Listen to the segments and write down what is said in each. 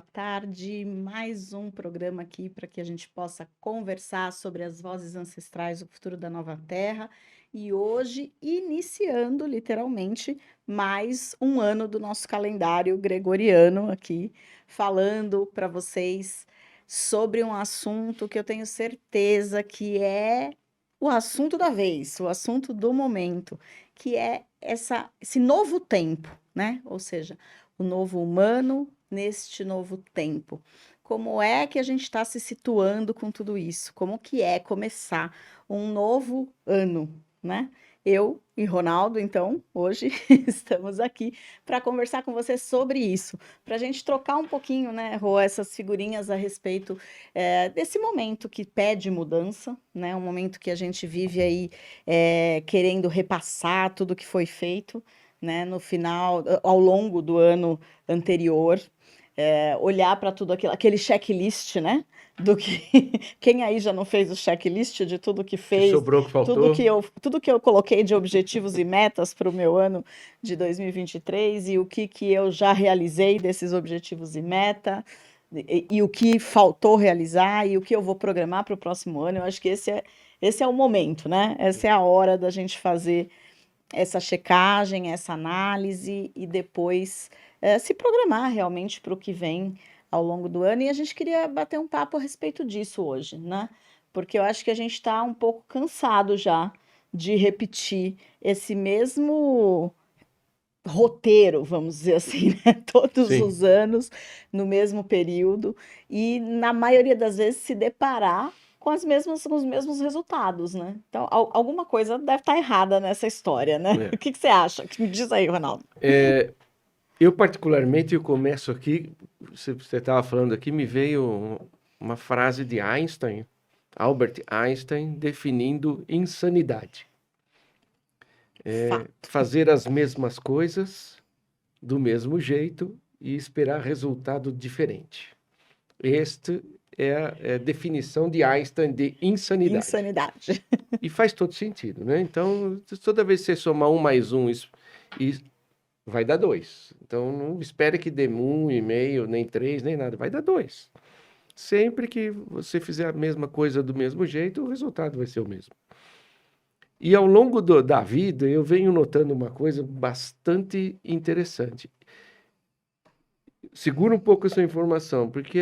boa tarde. Mais um programa aqui para que a gente possa conversar sobre as vozes ancestrais, o futuro da nova Terra. E hoje, iniciando literalmente mais um ano do nosso calendário gregoriano aqui, falando para vocês sobre um assunto que eu tenho certeza que é o assunto da vez, o assunto do momento, que é esse novo tempo, né? Ou seja, o novo humano neste novo tempo. Como é que a gente está se situando com tudo isso? Como que é começar um novo ano, né? Eu e Ronaldo, então, hoje estamos aqui para conversar com você sobre isso, para a gente trocar um pouquinho, né, Rô, essas figurinhas a respeito desse momento que pede mudança, né? Um momento que a gente vive aí querendo repassar tudo que foi feito, né, no final, ao longo do ano anterior, olhar para tudo aquilo, aquele checklist, né? Do que quem aí já não fez o checklist de tudo que Que fez, sobrou, que faltou. tudo que eu coloquei de objetivos e metas para o meu ano de 2023 e o que eu já realizei desses objetivos e meta e o que faltou realizar e o que eu vou programar para o próximo ano. Eu acho que esse é o momento, né? Essa é a hora da gente fazer essa checagem, essa análise e depois se programar realmente para o que vem ao longo do ano. E a gente queria bater um papo a respeito disso hoje, né? Porque eu acho que a gente está um pouco cansado já de repetir esse mesmo roteiro, vamos dizer assim, né? Todos Sim. os anos, no mesmo período, e na maioria das vezes se deparar com os mesmos resultados, né? Então, alguma coisa deve estar errada nessa história, né? É. O que você acha? Me diz aí, Ronaldo. Eu particularmente, eu começo aqui, você estava falando aqui, me veio uma frase de Einstein, Albert Einstein, definindo insanidade. Fato. Fazer as mesmas coisas do mesmo jeito e esperar resultado diferente. Esta é a definição de Einstein de insanidade. Insanidade. E faz todo sentido, né? Então, toda vez que você somar um mais um e vai dar 2. Então, não espere que dê 1,5, nem 3, nem nada. Vai dar 2. Sempre que você fizer a mesma coisa do mesmo jeito, o resultado vai ser o mesmo. E ao longo da vida, eu venho notando uma coisa bastante interessante. Segura um pouco essa informação, porque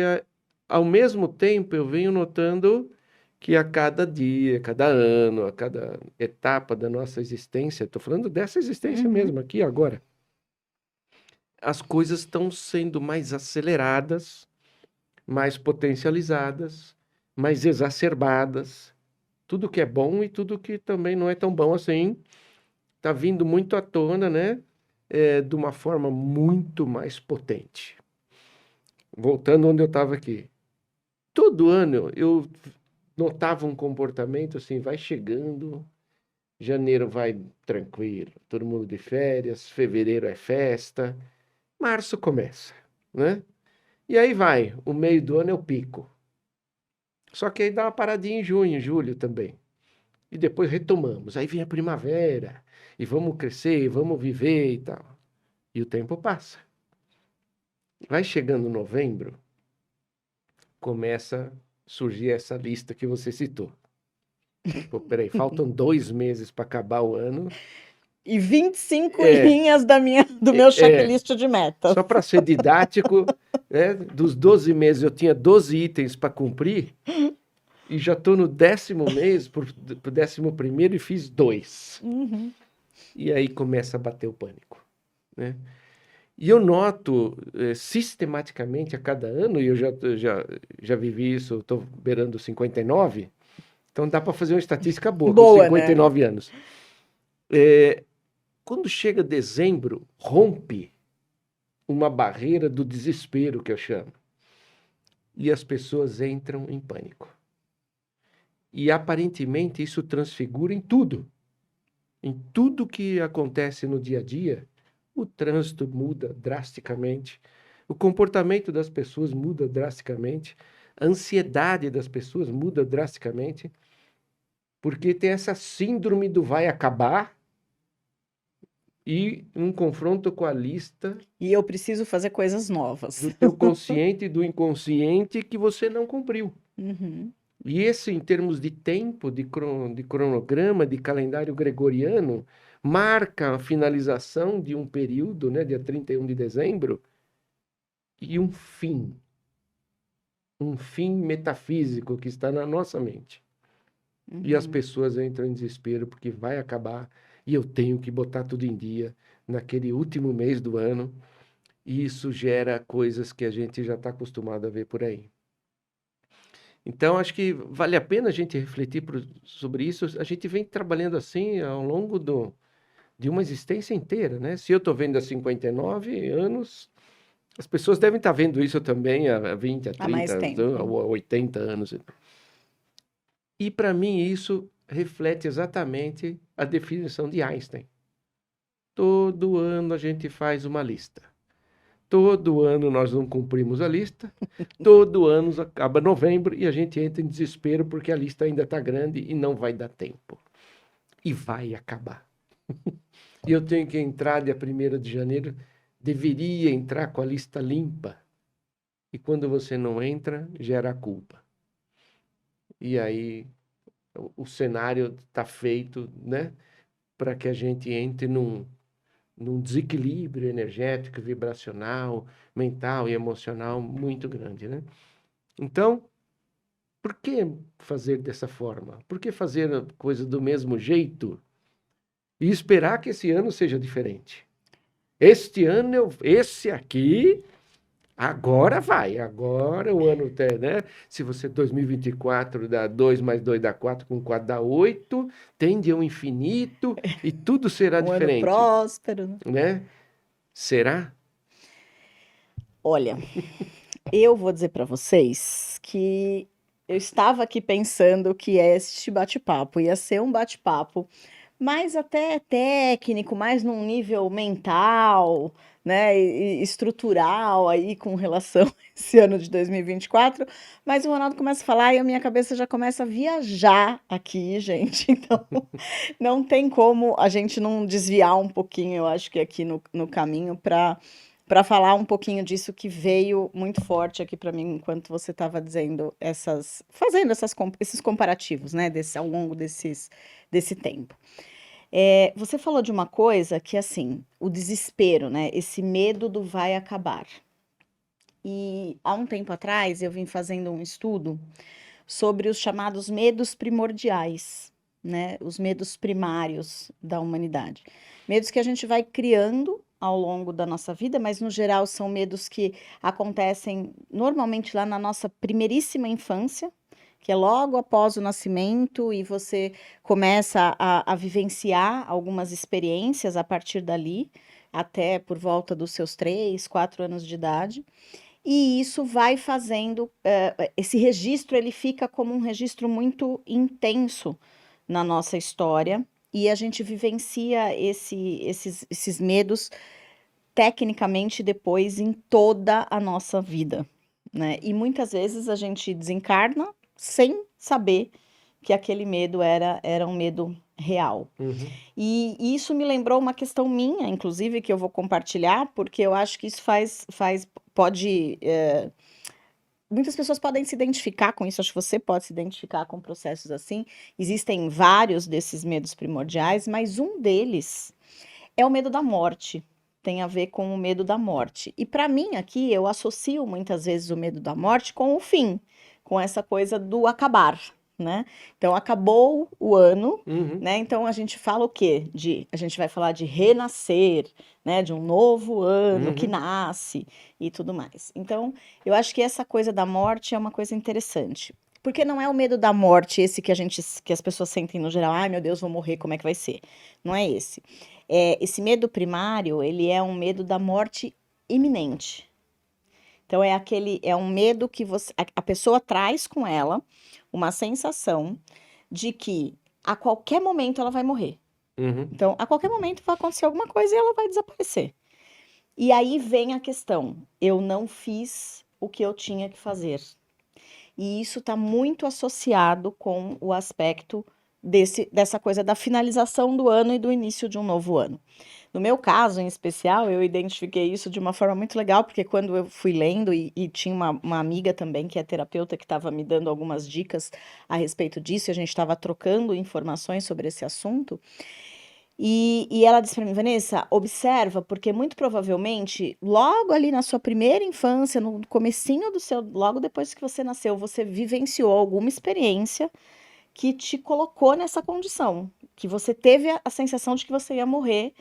ao mesmo tempo eu venho notando que a cada dia, a cada ano, a cada etapa da nossa existência, estou falando dessa existência mesmo, aqui agora, as coisas estão sendo mais aceleradas, mais potencializadas, mais exacerbadas. Tudo que é bom e tudo que também não é tão bom assim, está vindo muito à tona, né? De uma forma muito mais potente. Voltando onde eu estava aqui. Todo ano eu notava um comportamento assim, vai chegando, janeiro vai tranquilo, todo mundo de férias, fevereiro é festa, março começa, né? E aí vai, o meio do ano é o pico. Só que aí dá uma paradinha em junho, julho também. E depois retomamos. Aí vem a primavera, e vamos crescer, vamos viver e tal. E o tempo passa. Vai chegando novembro, começa a surgir essa lista que você citou. Pô, peraí, faltam 2 meses para acabar o ano. E 25 É, linhas do meu é, checklist de metas. só para ser didático, né, dos 12 meses eu tinha 12 itens para cumprir e já estou no 10º mês, pro 11º e fiz 2. E aí começa a bater o pânico, né? E eu noto sistematicamente a cada ano, e eu já vivi isso, estou beirando 59, então dá para fazer uma estatística boa com Boa, né? 59 anos. Quando chega dezembro, rompe uma barreira do desespero, que eu chamo, e as pessoas entram em pânico. E aparentemente isso transfigura em tudo. Em tudo que acontece no dia a dia, o trânsito muda drasticamente, o comportamento das pessoas muda drasticamente, a ansiedade das pessoas muda drasticamente, porque tem essa síndrome do vai acabar, e um confronto com a lista E eu preciso fazer coisas novas. do teu consciente e do inconsciente que você não cumpriu. Uhum, E esse, em termos de tempo, de cronograma, de calendário gregoriano, marca a finalização de um período, né, dia 31 de dezembro, e um fim metafísico que está na nossa mente. E as uhum. pessoas entram em desespero porque vai acabar e eu tenho que botar tudo em dia naquele último mês do ano, e isso gera coisas que a gente já está acostumado a ver por aí. Então, acho que vale a pena a gente refletir sobre isso. A gente vem trabalhando assim ao longo de uma existência inteira, né? Se eu estou vendo há 59 anos, as pessoas devem estar vendo isso também há 20, há Há mais 30, há tempo. 80 anos. E para mim isso reflete exatamente a definição de Einstein. Todo ano a gente faz uma lista. Todo ano nós não cumprimos a lista. Todo ano acaba novembro e a gente entra em desespero porque a lista ainda está grande e não vai dar tempo. E vai acabar. E eu tenho que entrar dia 1º de janeiro, deveria entrar com a lista limpa. E quando você não entra, gera culpa. E aí o cenário está feito, né, para que a gente entre num desequilíbrio energético, vibracional, mental e emocional muito grande, né? Então, por que fazer dessa forma? Por que fazer a coisa do mesmo jeito e esperar que esse ano seja diferente? Este ano, esse aqui, agora vai, agora o ano tem, né? Se você 2024 dá 2 mais 2 dá 4, com 4 dá 8, tende ao infinito e tudo será Um ano diferente, próspero, né? né? Será? Olha, eu vou dizer para vocês que eu estava aqui pensando que este bate-papo ia ser um bate-papo mais até técnico, mais num nível mental, né, e estrutural aí com relação a esse ano de 2024, mas o Ronaldo começa a falar e a minha cabeça já começa a viajar aqui, gente. Então, não tem como a gente não desviar um pouquinho, eu acho que aqui no caminho para falar um pouquinho disso que veio muito forte aqui para mim enquanto você estava dizendo fazendo esses comparativos, né, ao longo desse tempo. Você falou de uma coisa que, assim, o desespero, né? Esse medo do vai acabar. E há um tempo atrás eu vim fazendo um estudo sobre os chamados medos primordiais, né? Os medos primários da humanidade. Medos que a gente vai criando ao longo da nossa vida, mas no geral são medos que acontecem normalmente lá na nossa primeiríssima infância, que é logo após o nascimento, e você começa a vivenciar algumas experiências a partir dali, até por volta dos seus 3, 4 anos de idade. E isso vai fazendo, esse registro ele fica como um registro muito intenso na nossa história, e a gente vivencia esses medos tecnicamente depois em toda a nossa vida, né? E muitas vezes a gente desencarna sem saber que aquele medo era um medo real. Uhum. E isso me lembrou uma questão minha, inclusive, que eu vou compartilhar, porque eu acho que isso pode. Muitas pessoas podem se identificar com isso, acho que você pode se identificar com processos assim. Existem vários desses medos primordiais, mas um deles é o medo da morte. Tem a ver com o medo da morte. E para mim, aqui, eu associo muitas vezes o medo da morte com o fim, com essa coisa do acabar, né? Então, acabou o ano, Uhum. né? Então, a gente fala o quê? A gente vai falar de renascer, né? De um novo ano que Uhum. nasce e tudo mais. Então, eu acho que essa coisa da morte é uma coisa interessante. Porque não é o medo da morte esse que as pessoas sentem no geral. Ai, meu Deus, vou morrer, como é que vai ser? Não é esse. Esse medo primário, ele é um medo da morte iminente. Então, é um medo que a pessoa traz com ela uma sensação de que a qualquer momento ela vai morrer. Uhum. Então, a qualquer momento vai acontecer alguma coisa e ela vai desaparecer. E aí vem a questão: eu não fiz o que eu tinha que fazer. E isso está muito associado com o aspecto dessa coisa da finalização do ano e do início de um novo ano. No meu caso, em especial, eu identifiquei isso de uma forma muito legal, porque quando eu fui lendo, e tinha uma amiga também, que é terapeuta, que estava me dando algumas dicas a respeito disso, e a gente estava trocando informações sobre esse assunto, e ela disse para mim, Vanessa, observa, porque muito provavelmente, logo ali na sua primeira infância, no comecinho logo depois que você nasceu, você vivenciou alguma experiência que te colocou nessa condição, que você teve a sensação de que você ia morrer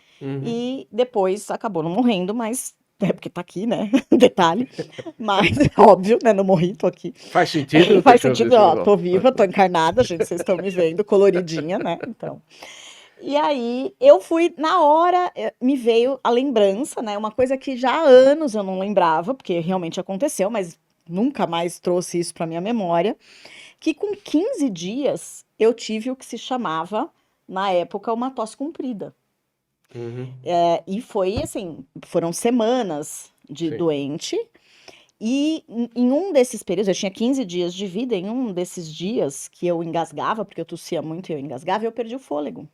e depois acabou não morrendo, mas é porque tá aqui, né? Detalhe. Mas óbvio, né? Não morri, tô aqui. Faz sentido? Faz sentido, ó, tô viva, tô encarnada, gente, vocês estão me vendo coloridinha, né? Então. E aí eu fui na hora, me veio a lembrança, né? Uma coisa que já há anos eu não lembrava, porque realmente aconteceu, mas nunca mais trouxe isso para minha memória, que com 15 dias eu tive o que se chamava, na época, uma tosse comprida. E foi assim, foram semanas de Sim. doente, e em um desses períodos, eu tinha 15 dias de vida, em um desses dias que eu engasgava, porque eu tossia muito e eu engasgava, eu perdi o fôlego.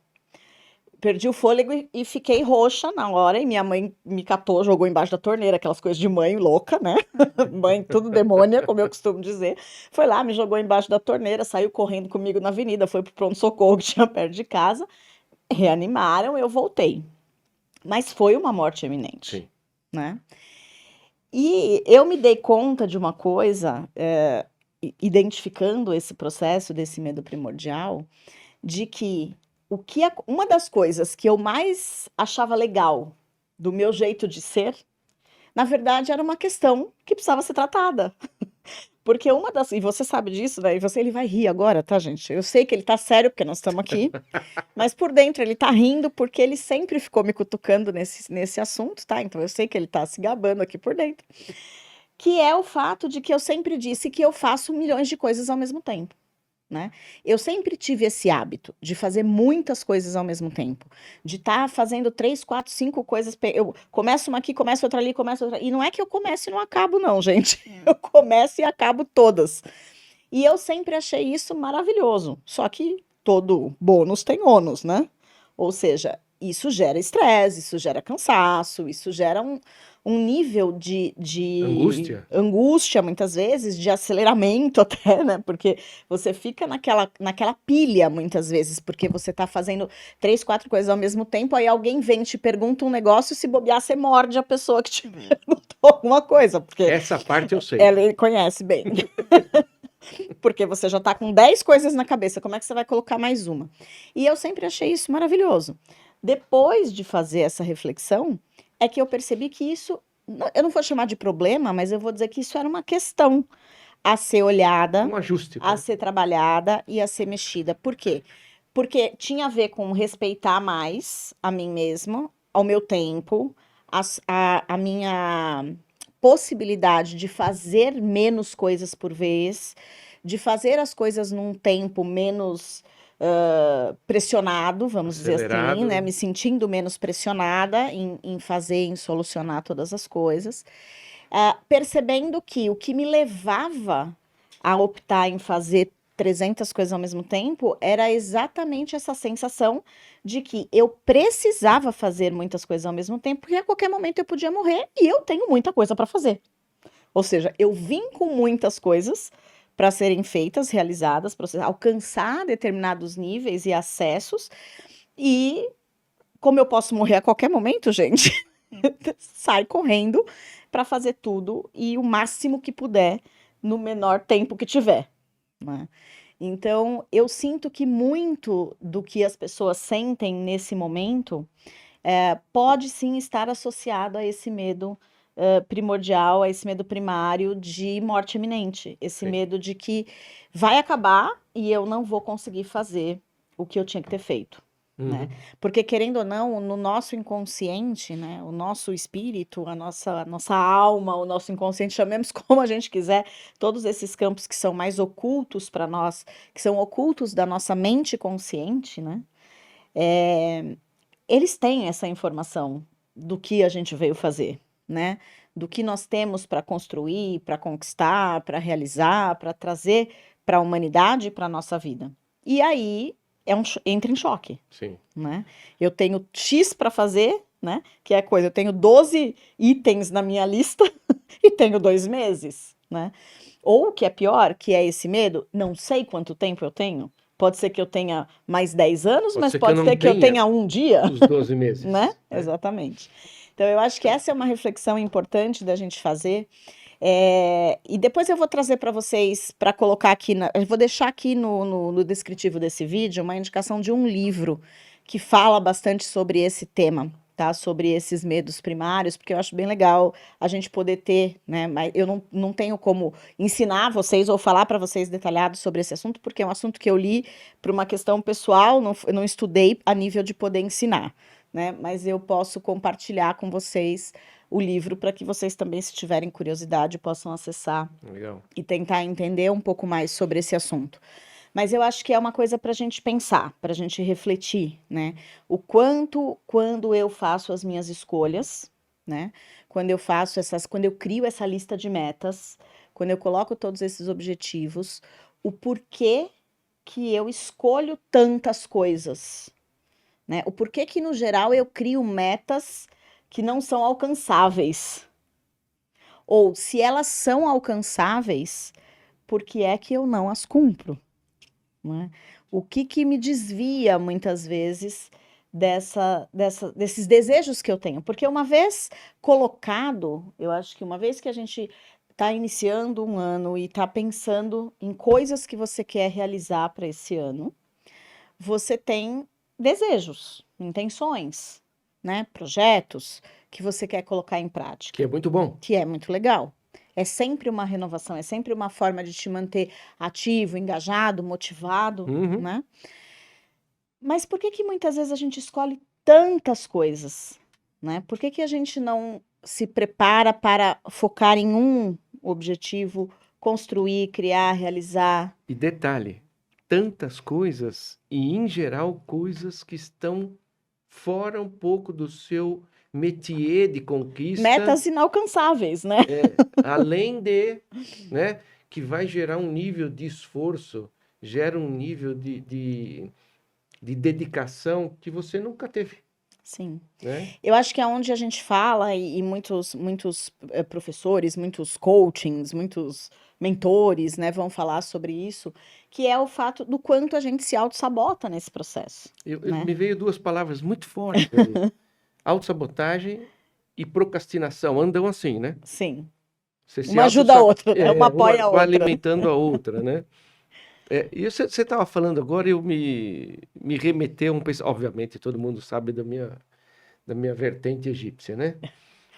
Perdi o fôlego e fiquei roxa na hora, e minha mãe me catou, jogou embaixo da torneira, aquelas coisas de mãe louca, né? Mãe tudo demônia, como eu costumo dizer. Foi lá, me jogou embaixo da torneira, saiu correndo comigo na avenida, foi pro pronto-socorro que tinha perto de casa, reanimaram, eu voltei. Mas foi uma morte iminente, Sim. né? E eu me dei conta de uma coisa, identificando esse processo desse medo primordial, de que uma das coisas que eu mais achava legal do meu jeito de ser, na verdade, era uma questão que precisava ser tratada. Porque e você sabe disso, né? Ele vai rir agora, tá, gente? Eu sei que ele tá sério, porque nós estamos aqui, mas por dentro ele tá rindo porque ele sempre ficou me cutucando nesse assunto, tá? Então eu sei que ele tá se gabando aqui por dentro. Que é o fato de que eu sempre disse que eu faço milhões de coisas ao mesmo tempo. Né? Eu sempre tive esse hábito de fazer muitas coisas ao mesmo tempo, de estar fazendo 3, 4, 5 coisas. Eu começo uma aqui, começo outra ali, começo outra. E não é que eu comece e não acabo, não, gente. Eu começo e acabo todas. E eu sempre achei isso maravilhoso. Só que todo bônus tem ônus, né? Ou seja, isso gera estresse, isso gera cansaço, isso gera um nível de angústia, muitas vezes, de aceleramento até, né? Porque você fica naquela pilha, muitas vezes, porque você tá fazendo 3, 4 coisas ao mesmo tempo, aí alguém vem e te pergunta um negócio, se bobear, você morde a pessoa que te perguntou alguma coisa. Porque essa parte eu sei. ela conhece bem. Porque você já tá com 10 coisas na cabeça, como é que você vai colocar mais uma? E eu sempre achei isso maravilhoso. Depois de fazer essa reflexão, é que eu percebi que isso, eu não vou chamar de problema, mas eu vou dizer que isso era uma questão a ser olhada, Um ajuste. a ser trabalhada e a ser mexida. Por quê? Porque tinha a ver com respeitar mais a mim mesma, ao meu tempo, a minha possibilidade de fazer menos coisas por vez, de fazer as coisas num tempo menos pressionado, vamos dizer assim, né? Me sentindo menos pressionada em fazer, em solucionar todas as coisas. Percebendo que o que me levava a optar em fazer 300 coisas ao mesmo tempo era exatamente essa sensação de que eu precisava fazer muitas coisas ao mesmo tempo, porque a qualquer momento eu podia morrer e eu tenho muita coisa para fazer. Ou seja, eu vim com muitas coisas para serem feitas, realizadas, para alcançar determinados níveis e acessos, e como eu posso morrer a qualquer momento, gente, sai correndo para fazer tudo e o máximo que puder no menor tempo que tiver. Né? Então, eu sinto que muito do que as pessoas sentem nesse momento pode sim estar associado a esse medo primordial, a esse medo primário de morte iminente. Esse Sim. medo de que vai acabar e eu não vou conseguir fazer o que eu tinha que ter feito. Né? Porque, querendo ou não, no nosso inconsciente, né, o nosso espírito, a nossa alma, o nosso inconsciente, chamemos como a gente quiser, todos esses campos que são mais ocultos para nós, que são ocultos da nossa mente consciente, né, eles têm essa informação do que a gente veio fazer, né, do que nós temos para construir, para conquistar, para realizar, para trazer para a humanidade e para a nossa vida. E aí entra em choque, Sim. né? Eu tenho X para fazer, né? Que é coisa, eu tenho 12 itens na minha lista e tenho 2 meses, né? Ou o que é pior, que é esse medo, não sei quanto tempo eu tenho. Pode ser que eu tenha mais 10 anos, Pode mas ser que eu pode não ser que eu tenha tenha um dia, os 12 né? meses, né? Exatamente. Então, eu acho que essa é uma reflexão importante da gente fazer. E depois eu vou trazer para vocês, para colocar aqui, eu vou deixar aqui no descritivo desse vídeo uma indicação de um livro que fala bastante sobre esse tema, tá? Sobre esses medos primários, porque eu acho bem legal a gente poder ter, né? Mas eu não tenho como ensinar vocês ou falar para vocês detalhado sobre esse assunto, porque é um assunto que eu li por uma questão pessoal, eu não estudei a nível de poder ensinar, né? Mas eu posso compartilhar com vocês o livro para que vocês também, se tiverem curiosidade, possam acessar Legal. e tentar entender um pouco mais sobre esse assunto. Mas eu acho que é uma coisa para a gente pensar, para a gente refletir, né? O quanto, quando eu faço as minhas escolhas, né? Quando eu crio essa lista de metas, quando eu coloco todos esses objetivos, o porquê que eu escolho tantas coisas, né? O porquê que, no geral, eu crio metas que não são alcançáveis. Ou, se elas são alcançáveis, por que é que eu não as cumpro? Né? O que me desvia, muitas vezes, desses desejos que eu tenho? Porque uma vez colocado, eu acho que uma vez que a gente está iniciando um ano e está pensando em coisas que você quer realizar para esse ano, você tem desejos, intenções, né? Projetos que você quer colocar em Que é prática, muito bom. que é muito legal. É sempre uma renovação, é sempre uma forma de te manter ativo, engajado, motivado, Uhum. né? Mas por que muitas vezes a gente escolhe tantas coisas, né? Por que a gente não se prepara para focar em um objetivo, construir, criar, realizar? E detalhe, tantas coisas e, em geral, coisas que estão fora um pouco do seu métier de conquista, Metas inalcançáveis, né? além de, né, que vai gerar um nível de esforço, gera um nível de dedicação que você nunca teve, Sim. né? Eu acho que é onde a gente fala, e muitos professores, muitos coachings, muitos mentores, né, vão falar sobre isso, que é o fato do quanto a gente se auto-sabota nesse processo, né? Me veio duas palavras muito fortes aí. Autossabotagem e procrastinação andam assim, né? Sim. Você se Uma ajuda a autossab... outra, né? Uma uma apoia a vai outra. alimentando a outra, né? E você estava falando agora, eu me remeteu a um obviamente, todo mundo sabe da minha vertente egípcia, né?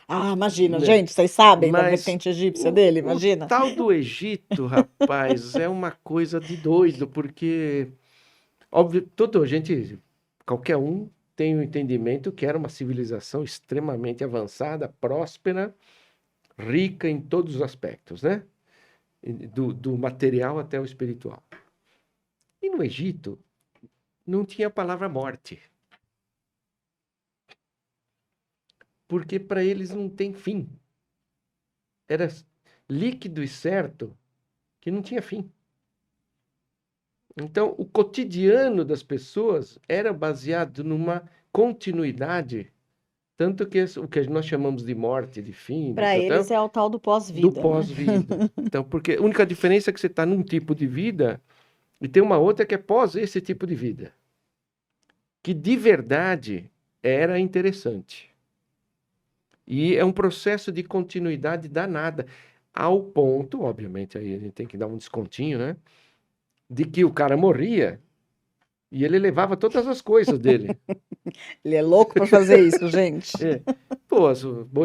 Ah, imagina, Né? gente, vocês sabem da Mas vertente egípcia dele, o imagina. tal do Egito, rapaz, é uma coisa de doido, porque, óbvio, toda gente, qualquer um tem o entendimento que era uma civilização extremamente avançada, próspera, rica em todos os aspectos, né? Do material até o espiritual. E no Egito não tinha a palavra morte, porque para eles não tem fim. Era líquido e certo que não tinha fim. Então, o cotidiano das pessoas era baseado numa continuidade, tanto que o que nós chamamos de morte, de fim, Para eles é o tal do do pós-vida, né? pós-vida. Então, porque a única diferença é que você está num tipo de vida e tem uma outra que é pós esse tipo de vida, que de verdade era interessante. E é um processo de continuidade danada, ao ponto, obviamente, aí a gente tem que dar um descontinho, né? De que o cara morria e ele levava todas as coisas dele. Ele é louco para fazer isso, gente. É. Pô,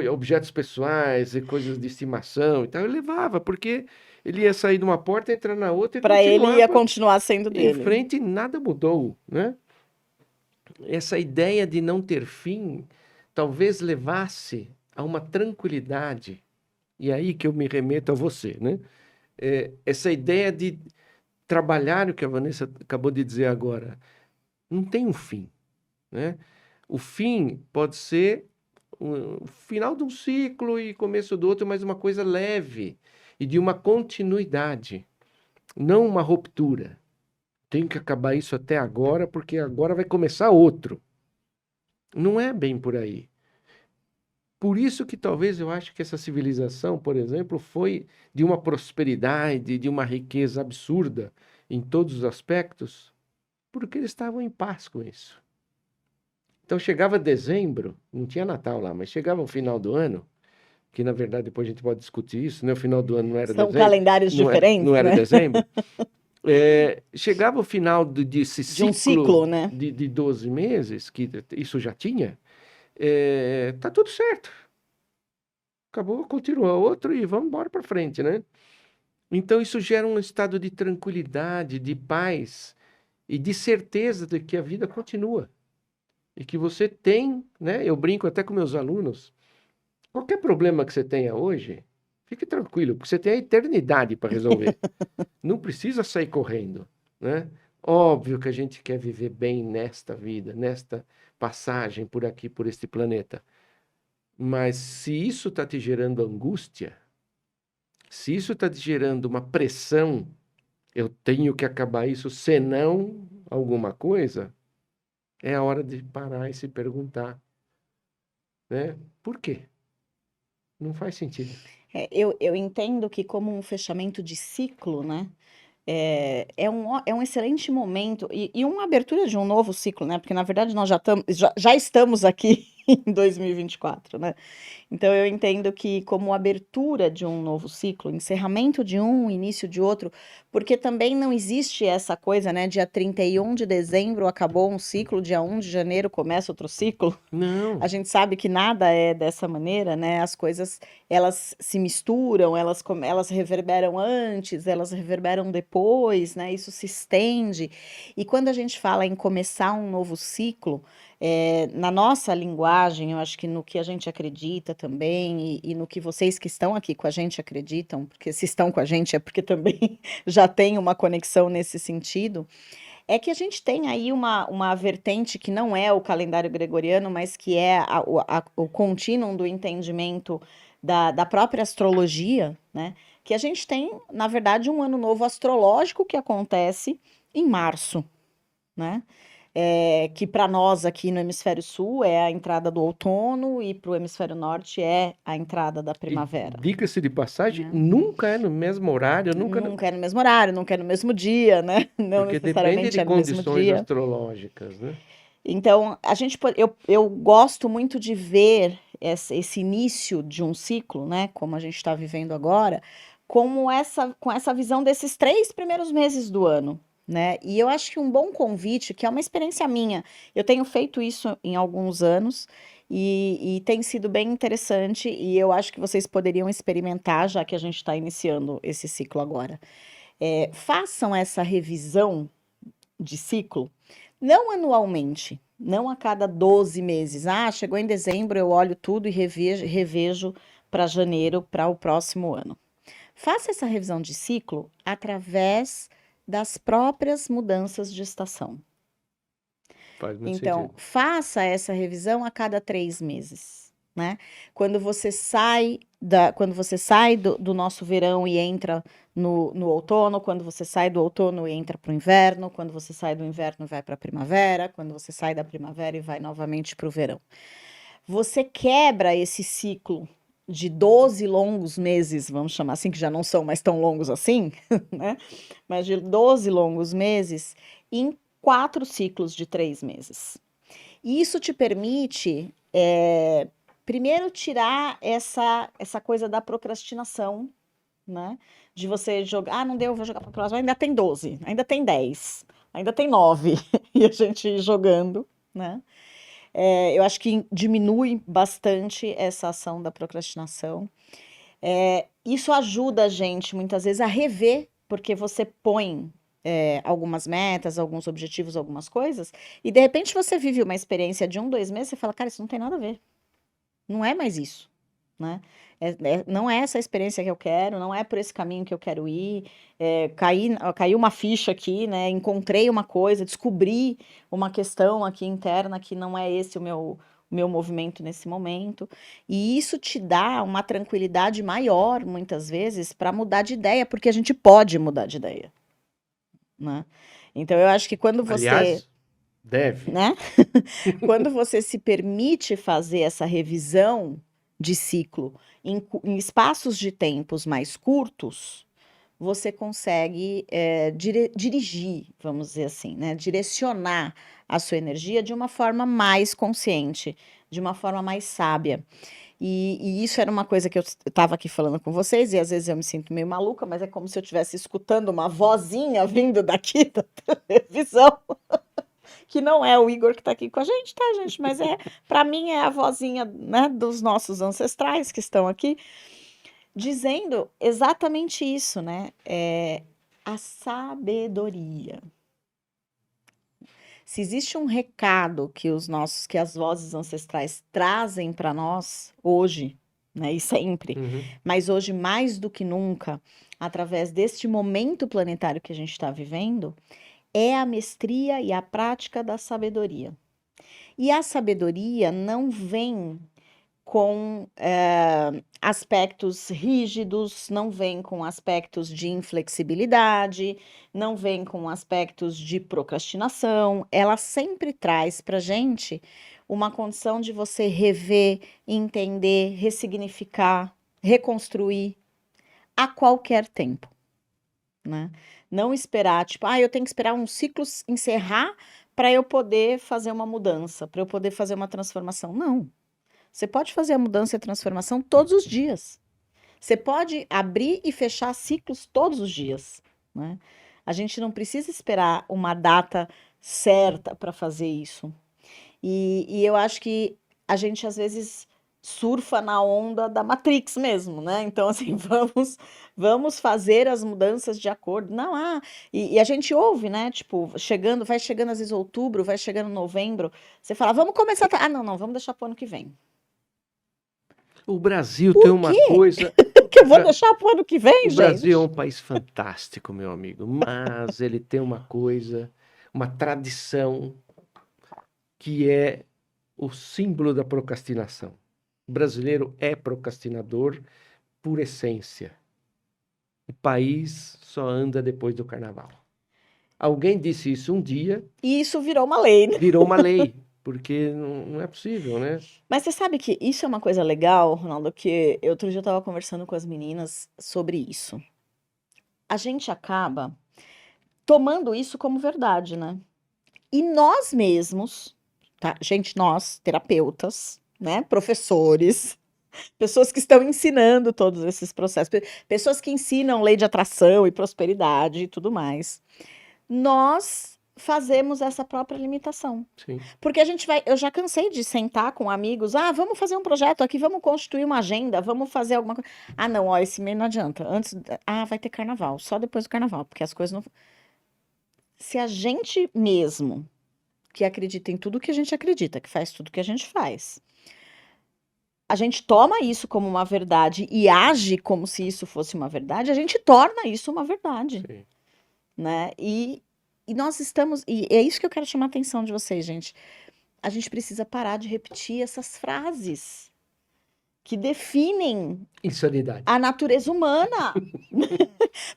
objetos pessoais e coisas de estimação e tal, ele levava, porque ele ia sair de uma porta, entrar na outra e Para ele ia continuava continuar sendo em dele. frente e nada mudou, né? Essa ideia de não ter fim talvez levasse a uma tranquilidade, e aí que eu me remeto a você, né? Essa ideia de trabalhar, o que a Vanessa acabou de dizer agora, não tem um fim, né? O fim pode ser o final de um ciclo e começo do outro, mas uma coisa leve e de uma continuidade, não uma ruptura. tenho que acabar isso até agora, porque agora vai começar outro. Não é bem por aí. Por isso que talvez eu acho que essa civilização, por exemplo, foi de uma prosperidade, de uma riqueza absurda em todos os aspectos, porque eles estavam em paz com isso. Então chegava dezembro, não tinha Natal lá, mas chegava o final do ano, que na verdade depois a gente pode discutir isso, né? O final do ano não era São dezembro, calendários diferentes, não era né? dezembro. Chegava o final desse De um ciclo, né? de 12 meses, que isso já tinha, tá tudo certo. Acabou, continua outro e vamos embora para frente, né? Então isso gera um estado de tranquilidade, de paz e de certeza de que a vida continua. E que você tem, né? Eu brinco até com meus alunos, qualquer problema que você tenha hoje, fique tranquilo, porque você tem a eternidade para resolver. Não precisa sair correndo, né? Óbvio que a gente quer viver bem nesta vida, nesta passagem por aqui, por este planeta. Mas se isso está te gerando angústia, se isso está te gerando uma pressão, eu tenho que acabar isso, senão alguma coisa, é a hora de parar e se perguntar, né? Por quê? Não faz sentido. Eu entendo que como um fechamento de ciclo, né? É um excelente momento e uma abertura de um novo ciclo, né? Porque na verdade nós já estamos aqui em 2024, né? Então eu entendo que como abertura de um novo ciclo, encerramento de um, início de outro, porque também não existe essa coisa, né? Dia 31 de dezembro acabou um ciclo, dia 1 de janeiro começa outro ciclo. Não. A gente sabe que nada é dessa maneira, né? As coisas, elas se misturam, elas reverberam antes, elas reverberam depois, né? Isso se estende. E quando a gente fala em começar um novo ciclo, na nossa linguagem, eu acho que no que a gente acredita também, e no que vocês que estão aqui com a gente acreditam, porque se estão com a gente é porque também já tem uma conexão nesse sentido, é que a gente tem aí uma vertente que não é o calendário gregoriano, mas que é o contínuo do entendimento da própria astrologia, né? Que a gente tem, na verdade, um ano novo astrológico que acontece em março, né? Que para nós aqui no hemisfério sul é a entrada do outono e para o hemisfério norte é a entrada da E primavera. diga-se de passagem, Né? nunca é no mesmo horário, nunca. Nunca é no mesmo horário, nunca é no mesmo dia, né? Não Porque depende necessariamente de é no mesmo condições dia. astrológicas, né? Então, eu gosto muito de ver esse início de um ciclo, né, como a gente está vivendo agora, com essa visão desses 3 primeiros meses do ano, né? E eu acho que um bom convite, que é uma experiência minha, eu tenho feito isso em alguns anos e tem sido bem interessante, e eu acho que vocês poderiam experimentar, já que a gente está iniciando esse ciclo agora. Façam essa revisão de ciclo, não anualmente, não a cada 12 meses. Ah, chegou em dezembro, eu olho tudo e revejo para janeiro, para o próximo ano. Faça essa revisão de ciclo através das próprias mudanças de estação. Faz muito Então, sentido. faça essa revisão a cada 3 meses, né? Quando você sai do nosso verão e entra no outono, quando você sai do outono e entra para o inverno, quando você sai do inverno e vai para a primavera, quando você sai da primavera e vai novamente para o verão. Você quebra esse ciclo de 12 longos meses, vamos chamar assim, que já não são mais tão longos assim, né? Mas de 12 longos meses em 4 ciclos de 3 meses. E isso te permite, primeiro, tirar essa coisa da procrastinação, né? De você jogar, não deu, vou jogar para o próximo, ainda tem 12, ainda tem 10, ainda tem 9, e a gente ir jogando, né? Eu acho que diminui bastante essa ação da procrastinação. Isso ajuda a gente, muitas vezes, a rever, porque você põe algumas metas, alguns objetivos, algumas coisas, e de repente você vive uma experiência de 1, 2 meses, você fala, cara, isso não tem nada a ver. Não é mais isso, né? Não é essa experiência que eu quero, não é por esse caminho que eu quero ir. Caiu uma ficha aqui, né? Encontrei uma coisa, descobri uma questão aqui interna que não é esse o meu movimento nesse momento. E isso te dá uma tranquilidade maior, muitas vezes, para mudar de ideia, porque a gente pode mudar de ideia, né? Então, eu acho que quando você, Aliás, deve. né? Quando você se permite fazer essa revisão de ciclo em espaços de tempos mais curtos, você consegue dirigir, vamos dizer assim, né? Direcionar a sua energia de uma forma mais consciente, de uma forma mais sábia. E isso era uma coisa que eu estava aqui falando com vocês, e às vezes eu me sinto meio maluca, mas é como se eu estivesse escutando uma vozinha vindo daqui da televisão, que não é o Igor que está aqui com a gente, tá, gente? Mas para mim é a vozinha, né, dos nossos ancestrais que estão aqui, dizendo exatamente isso, né? A sabedoria. Se existe um recado que as vozes ancestrais trazem para nós hoje, né, e sempre, mas hoje mais do que nunca, através deste momento planetário que a gente está vivendo, é a mestria e a prática da sabedoria. E a sabedoria não vem com aspectos rígidos, não vem com aspectos de inflexibilidade, não vem com aspectos de procrastinação. Ela sempre traz para gente uma condição de você rever, entender, ressignificar, reconstruir a qualquer tempo, né? Não esperar, tipo, eu tenho que esperar um ciclo encerrar para eu poder fazer uma mudança, para eu poder fazer uma transformação. Não. Você pode fazer a mudança e a transformação todos os dias. Você pode abrir e fechar ciclos todos os dias, né? A gente não precisa esperar uma data certa para fazer isso. E eu acho que a gente, às vezes, surfa na onda da Matrix mesmo, né? Então, assim, vamos fazer as mudanças de acordo. Não, e a gente ouve, né? Tipo, vai chegando às vezes outubro, vai chegando novembro. Você fala, vamos começar. Não, vamos deixar para o ano que vem. O Brasil tem uma coisa. Que eu vou deixar para o ano que vem, gente? O Brasil é um país fantástico, meu amigo, mas ele tem uma coisa, uma tradição, que é o símbolo da procrastinação. O brasileiro é procrastinador por essência. O país só anda depois do carnaval. Alguém disse isso um dia. E isso virou uma lei, né? Virou uma lei. Porque não é possível, né? Mas você sabe que isso é uma coisa legal, Ronaldo, que outro dia eu estava conversando com as meninas sobre isso. A gente acaba tomando isso como verdade, né? E nós mesmos, tá? Gente, nós, terapeutas, né? Professores, pessoas que estão ensinando todos esses processos, pessoas que ensinam lei de atração e prosperidade e tudo mais. Nós fazemos essa própria limitação. Sim. Porque eu já cansei de sentar com amigos, vamos fazer um projeto aqui, vamos constituir uma agenda, vamos fazer alguma coisa. Não, esse mês não adianta. Vai ter carnaval, só depois do carnaval, porque as coisas não. Se a gente mesmo, que acredita em tudo que a gente acredita, que faz tudo que a gente faz, a gente toma isso como uma verdade e age como se isso fosse uma verdade, a gente torna isso uma verdade. Sim. Né? E nós estamos. E é isso que eu quero chamar a atenção de vocês, gente. A gente precisa parar de repetir essas frases que definem insanidade. A natureza humana.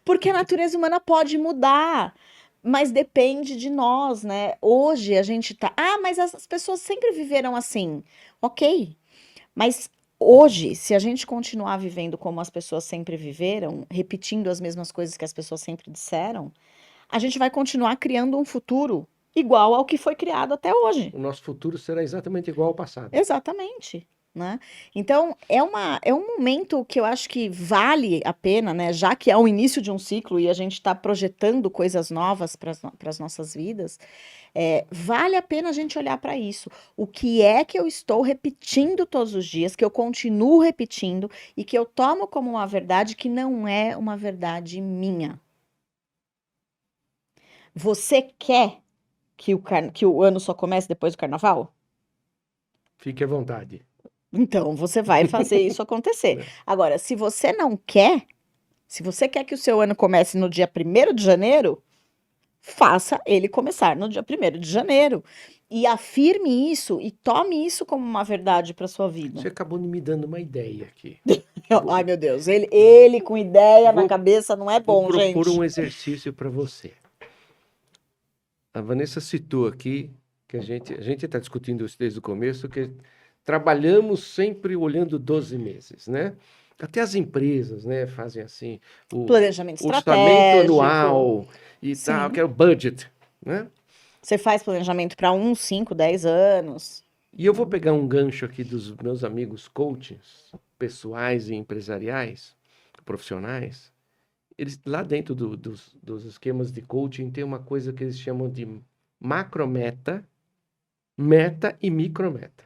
Porque a natureza humana pode mudar, mas depende de nós, né? Hoje a gente tá. Mas as pessoas sempre viveram assim. Ok. Mas hoje, se a gente continuar vivendo como as pessoas sempre viveram, repetindo as mesmas coisas que as pessoas sempre disseram, a gente vai continuar criando um futuro igual ao que foi criado até hoje. O nosso futuro será exatamente igual ao passado. Exatamente, né? Então, é um momento que eu acho que vale a pena, né? Já que é o início de um ciclo e a gente está projetando coisas novas para as nossas vidas, vale a pena a gente olhar para isso. O que é que eu estou repetindo todos os dias, que eu continuo repetindo e que eu tomo como uma verdade que não é uma verdade minha. Você quer que o ano só comece depois do carnaval? Fique à vontade. Então, você vai fazer isso acontecer. Agora, se você não quer, se você quer que o seu ano comece no dia 1º de janeiro, faça ele começar no dia 1º de janeiro. E afirme isso e tome isso como uma verdade para sua vida. Você acabou me dando uma ideia aqui. Ai, meu Deus, ele com ideia na cabeça não é bom, gente. Vou propor um exercício para você. A Vanessa citou aqui que a gente está discutindo isso desde o começo, que trabalhamos sempre olhando 12 meses, né? Até as empresas, né, fazem assim, o Planejamento orçamento estratégico. anual e tal, que Sim. é o budget, né? Você faz planejamento para 5, 10 anos. E eu vou pegar um gancho aqui dos meus amigos coaches, pessoais e empresariais, profissionais. Eles, lá dentro dos esquemas de coaching, tem uma coisa que eles chamam de macrometa, meta e micrometa.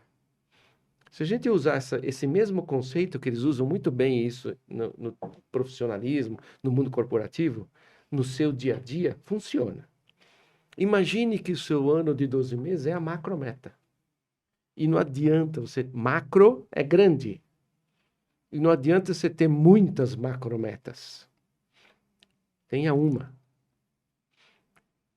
Se a gente usar esse mesmo conceito, que eles usam muito bem isso no profissionalismo, no mundo corporativo, no seu dia a dia, funciona. Imagine que o seu ano de 12 meses é a macrometa. E não adianta você. Macro é grande. E não adianta você ter muitas macrometas. Tenha uma.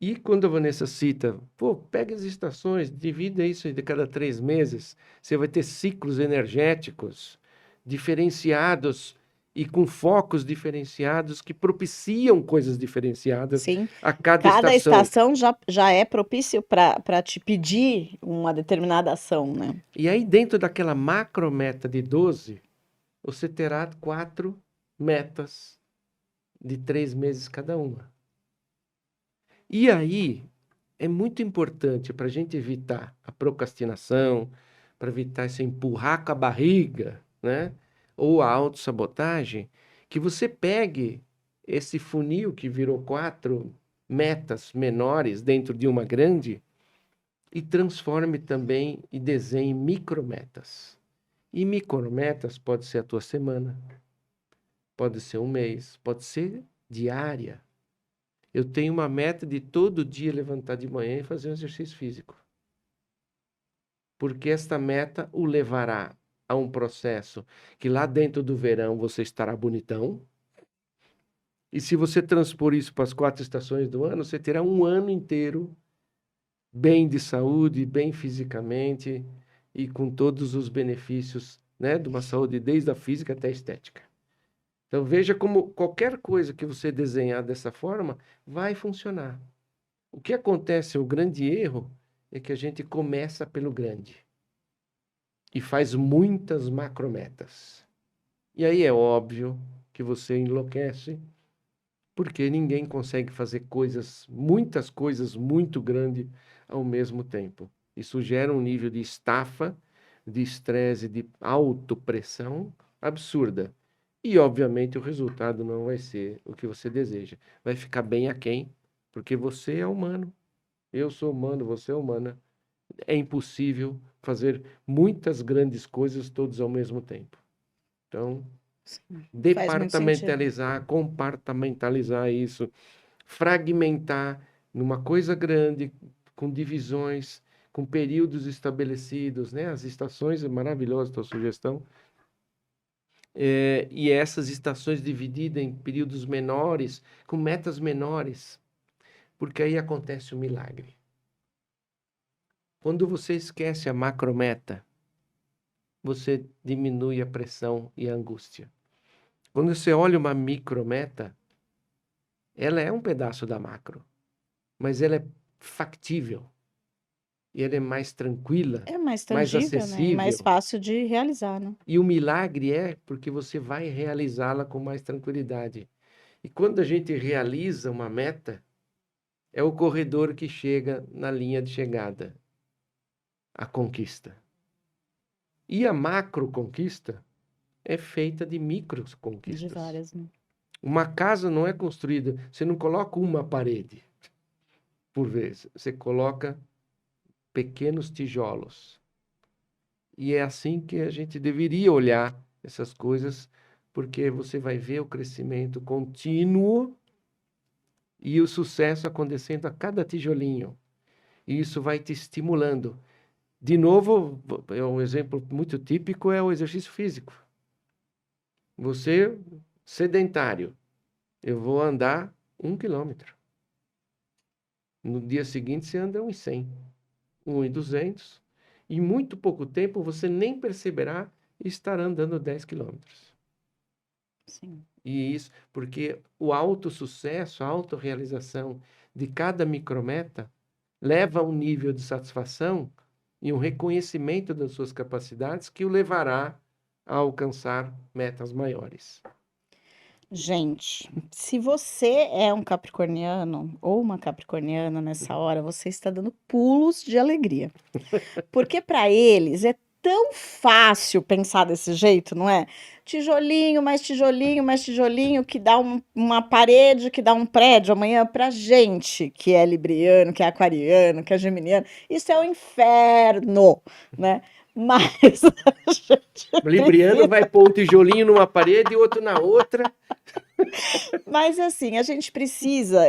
E quando a Vanessa cita, pô, pega as estações, divida isso de cada 3 meses, você vai ter ciclos energéticos diferenciados e com focos diferenciados que propiciam coisas diferenciadas Sim. a cada Cada estação. estação já é propício para te pedir uma determinada ação, né? E aí, dentro daquela macrometa de 12, você terá 4 metas de 3 meses cada uma. E aí, é muito importante para a gente evitar a procrastinação, para evitar esse empurrar com a barriga, né? Ou a autossabotagem, que você pegue esse funil que virou 4 metas menores dentro de uma grande e transforme também e desenhe micrometas. E micrometas pode ser a tua semana, pode ser um mês, pode ser diária. Eu tenho uma meta de todo dia levantar de manhã e fazer um exercício físico. Porque esta meta o levará a um processo que lá dentro do verão você estará bonitão. E se você transpor isso para as 4 estações do ano, você terá um ano inteiro bem de saúde, bem fisicamente e com todos os benefícios, né, de uma saúde desde a física até a estética. Então veja como qualquer coisa que você desenhar dessa forma vai funcionar. O que acontece, o grande erro, é que a gente começa pelo grande e faz muitas macrometas. E aí é óbvio que você enlouquece, porque ninguém consegue fazer muitas coisas muito grandes ao mesmo tempo. Isso gera um nível de estafa, de estresse, de autopressão absurda. E, obviamente, o resultado não vai ser o que você deseja. Vai ficar bem aquém, porque você é humano. Eu sou humano, você é humana. É impossível fazer muitas grandes coisas todos ao mesmo tempo. Então, Faz muito sentido. departamentalizar, compartamentalizar isso, fragmentar numa coisa grande, com divisões, com períodos estabelecidos, né? As estações, é maravilhosa a tua sugestão. E essas estações divididas em períodos menores, com metas menores, porque aí acontece o milagre. Quando você esquece a macrometa, você diminui a pressão e a angústia. Quando você olha uma micrometa, ela é um pedaço da macro, mas ela é factível e ela é mais tranquila, É mais mais tangível, né? E mais acessível. fácil de realizar, né? E o milagre é porque você vai realizá-la com mais tranquilidade. E quando a gente realiza uma meta, é o corredor que chega na linha de chegada, a conquista. E a macro conquista é feita de micro De conquistas. várias, né? Uma casa não é construída, você não coloca uma parede por vez, você coloca pequenos tijolos. E é assim que a gente deveria olhar essas coisas, porque você vai ver o crescimento contínuo e o sucesso acontecendo a cada tijolinho. E isso vai te estimulando. De novo, é um exemplo muito típico é o exercício físico. Você, sedentário, eu vou andar 1 quilômetro. No dia seguinte, você anda 1,100, 1,200. Em muito pouco tempo, você nem perceberá estar andando 10 quilômetros. Sim. E isso, porque o autossucesso, a autorrealização de cada micrometa leva a um nível de satisfação e um reconhecimento das suas capacidades que o levará a alcançar metas maiores. Gente, se você é um capricorniano ou uma capricorniana nessa hora, você está dando pulos de alegria. Porque para eles é tão fácil pensar desse jeito, não é? Tijolinho, mais tijolinho, mais tijolinho, que dá uma parede, que dá um prédio amanhã. Pra gente que é libriano, que é aquariano, que é geminiano, isso é o inferno, né? Mas a gente O libriano vai pôr um tijolinho numa parede e outro na outra. Mas assim, a gente precisa.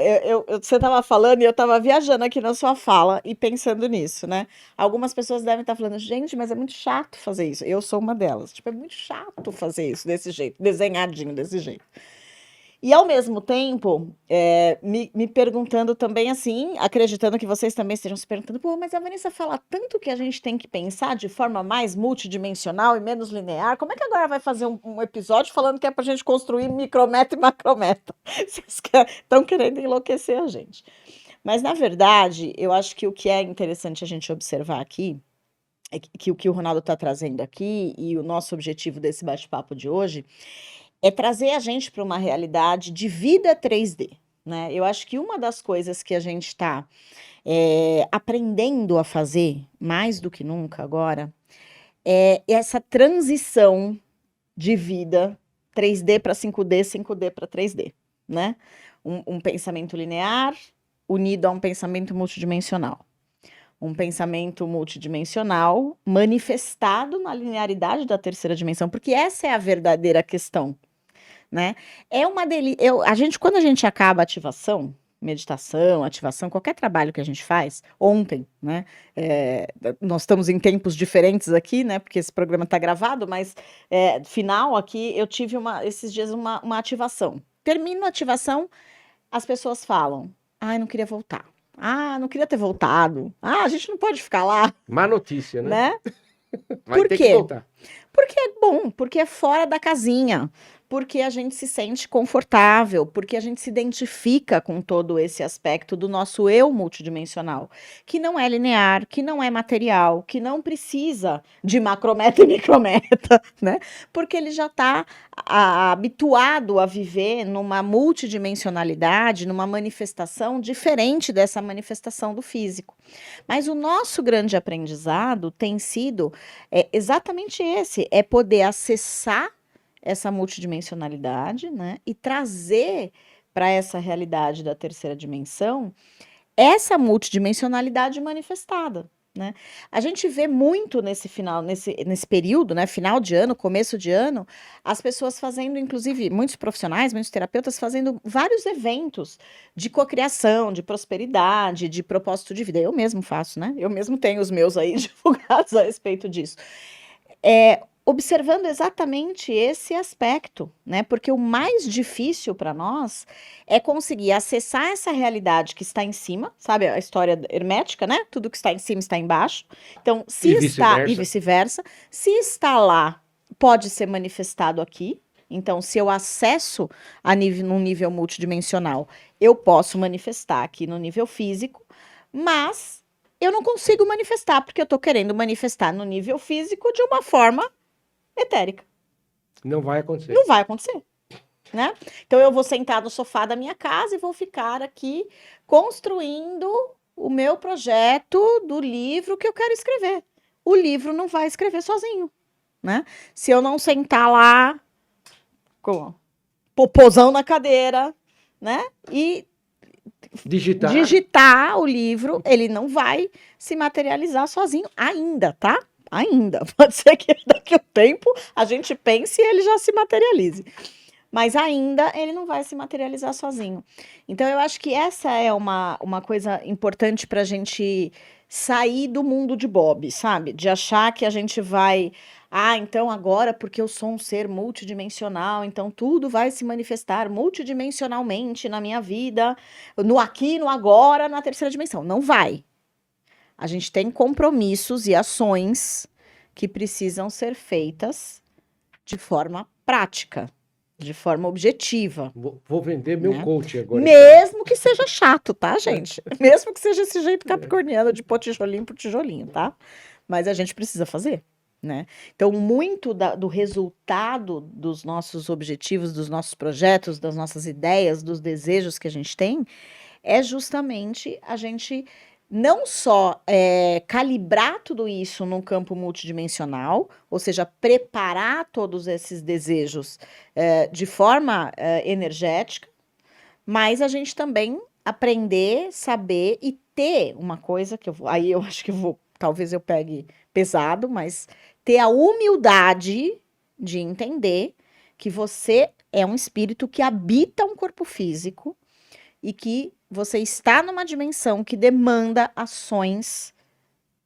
Você estava falando e eu estava viajando aqui na sua fala e pensando nisso, né? Algumas pessoas devem estar falando, gente, mas é muito chato fazer isso. Eu sou uma delas. Tipo, é muito chato fazer isso desse jeito, desenhadinho desse jeito. E ao mesmo tempo, me perguntando também assim, acreditando que vocês também estejam se perguntando, pô, mas a Vanessa fala tanto que a gente tem que pensar de forma mais multidimensional e menos linear. Como é que agora vai fazer um episódio falando que é pra gente construir micrometa e macrometa? Vocês estão querendo enlouquecer a gente. Mas, na verdade, eu acho que o que é interessante a gente observar aqui é que o que o Ronaldo está trazendo aqui e o nosso objetivo desse bate-papo de hoje é trazer a gente para uma realidade de vida 3D, né? Eu acho que uma das coisas que a gente está aprendendo a fazer, mais do que nunca agora, é essa transição de vida 3D para 5D, 5D para 3D, né? Um pensamento linear unido a um pensamento multidimensional. Um pensamento multidimensional manifestado na linearidade da terceira dimensão, porque essa é a verdadeira questão, né? É uma delícia. Quando a gente acaba a ativação, meditação, ativação, qualquer trabalho que a gente faz, ontem, né? Nós estamos em tempos diferentes aqui, né? Porque esse programa está gravado, mas final aqui eu tive esses dias uma ativação. Termino a ativação, as pessoas falam: ai, não queria voltar. Ah, não queria ter voltado. Ah, a gente não pode ficar lá, Má notícia, né? né? Vai Por ter quê? que voltar. Porque é bom, porque é fora da casinha, porque a gente se sente confortável, porque a gente se identifica com todo esse aspecto do nosso eu multidimensional, que não é linear, que não é material, que não precisa de macrometa e micrometa, né? Porque ele já está habituado a viver numa multidimensionalidade, numa manifestação diferente dessa manifestação do físico. Mas o nosso grande aprendizado tem sido exatamente esse, é poder acessar essa multidimensionalidade, né, e trazer para essa realidade da terceira dimensão essa multidimensionalidade manifestada, né? A gente vê muito nesse período, né, final de ano, começo de ano, as pessoas fazendo, inclusive, muitos profissionais, muitos terapeutas fazendo vários eventos de cocriação, de prosperidade, de propósito de vida. Eu mesmo faço, né? Eu mesmo tenho os meus aí divulgados a respeito disso. Observando exatamente esse aspecto, né? Porque o mais difícil para nós é conseguir acessar essa realidade que está em cima, sabe? A história hermética, né? Tudo que está em cima está embaixo. Então, se está e vice-versa, se está lá, pode ser manifestado aqui. Então, se eu acesso num nível multidimensional, eu posso manifestar aqui no nível físico, mas eu não consigo manifestar, porque eu estou querendo manifestar no nível físico de uma forma etérica. Não vai acontecer. Não vai acontecer, né? Então eu vou sentar no sofá da minha casa e vou ficar aqui construindo o meu projeto do livro que eu quero escrever. O livro não vai escrever sozinho, né? Se eu não sentar lá com popozão na cadeira, né? E digitar o livro, ele não vai se materializar sozinho ainda, tá? Ainda. Pode ser que daqui a um tempo a gente pense e ele já se materialize. Mas ainda ele não vai se materializar sozinho. Então, eu acho que essa é uma coisa importante para a gente sair do mundo de Bob, sabe? De achar que a gente vai... Ah, então agora, porque eu sou um ser multidimensional, então tudo vai se manifestar multidimensionalmente na minha vida, no aqui, no agora, na terceira dimensão. Não vai. A gente tem compromissos e ações que precisam ser feitas de forma prática. de forma objetiva, Vou vender meu né? coach agora. Mesmo que seja chato, tá, gente? Mesmo que seja esse jeito capricorniano de pôr tijolinho por tijolinho, tá? Mas a gente precisa fazer, né? Então, muito do resultado dos nossos objetivos, dos nossos projetos, das nossas ideias, dos desejos que a gente tem, é justamente a gente não só calibrar tudo isso num campo multidimensional, ou seja, preparar todos esses desejos de forma energética, mas a gente também aprender, saber e ter uma coisa que aí eu acho que talvez eu pegue pesado, mas ter a humildade de entender que você é um espírito que habita um corpo físico e que você está numa dimensão que demanda ações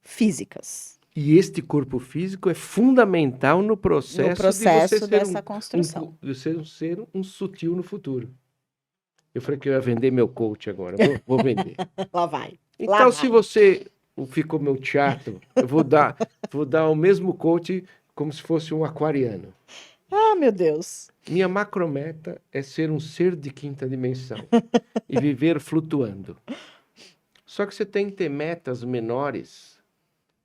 físicas. E este corpo físico é fundamental no processo, de você ser dessa construção. de ser um sutil no futuro. Eu falei que eu ia vender meu coach agora. Vou vender. Lá vai. Então, se você ficou meu chato, eu vou dar o mesmo coach como se fosse um aquariano. Ah, meu Deus. Minha macrometa é ser um ser de quinta dimensão e viver flutuando. Só que você tem que ter metas menores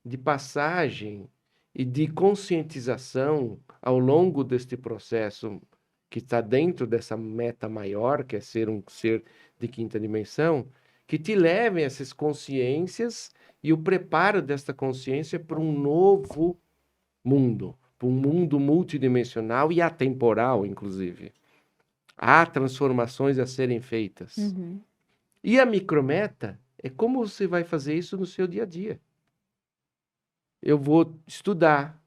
de passagem e de conscientização ao longo deste processo que está dentro dessa meta maior, que é ser um ser de quinta dimensão, que te levem essas consciências e o preparo desta consciência para um novo mundo, para um mundo multidimensional e atemporal, inclusive. Há transformações a serem feitas. Uhum. E a micrometa é como você vai fazer isso no seu dia a dia. Eu vou estudar,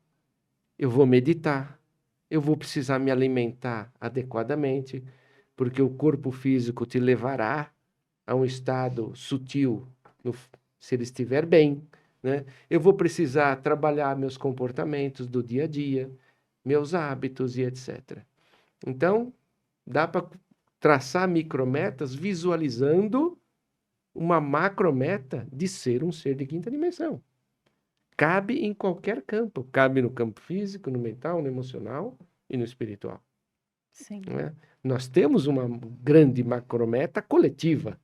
eu vou meditar, eu vou precisar me alimentar adequadamente, porque o corpo físico te levará a um estado sutil, se ele estiver bem, né? Eu vou precisar trabalhar meus comportamentos do dia a dia, meus hábitos e etc. Então, dá para traçar micrometas visualizando uma macrometa de ser um ser de quinta dimensão. Cabe em qualquer campo. Cabe no campo físico, no mental, no emocional e no espiritual. Sim. Né? Nós temos uma grande macrometa coletiva.